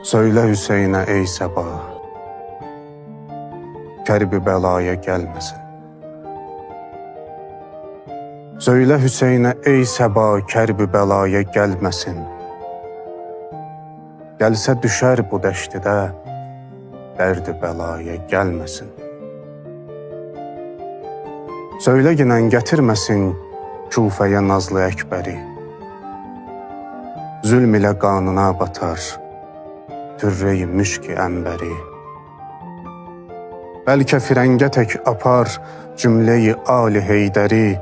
Söylə Hüseynə ey səba, kərbi bəlaya gəlməsin. Söylə Hüseynə ey səba, kərbi bəlaya gəlməsin. Gəlsə düşər bu dəştidə, dərdi bəlaya gəlməsin. Söylə ginən gətirməsin Kufəyə nazlı Əkbəri. Zülm ilə qanına batar türrey müşki əmbəri. Bəlkə firəngə tək apar cümləyi Ali Heydəri.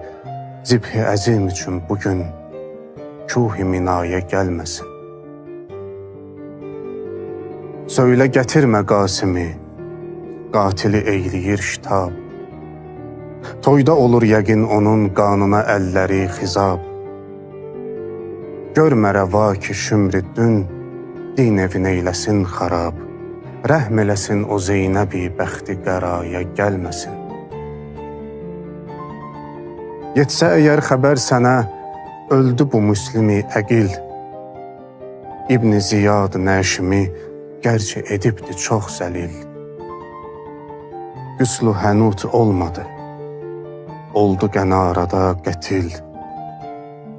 Zibhi əzim üçün bugün Kuhi minaya gəlməsin. Söylə gətirmə Qasimi, qatili eyləyir şitab. Toyda olur yəqin onun qanına əlləri xizab. Görmə rəva ki şümrüddün din evin eyləsin xarab. Rəhm eləsin o Zeynəbi bəxti qəraya gəlməsin. Yetsə əgər xəbər sənə öldü bu müslimi əqil. İbn Ziyad nəşimi gərçi edibdi çox zəlil. Qüslu hənut olmadı, oldu qənarada qətil.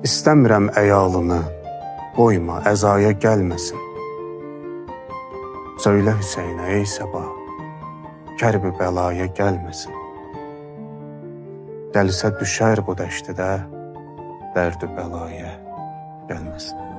İstəmirəm əyalını, qoyma əzaya gəlməsin. Söylə Hüseynə ey səba, kərbi bəlaya gəlməsin. Gəlsə düşər bu dəştidə, dərdi bəlaya gəlməsin.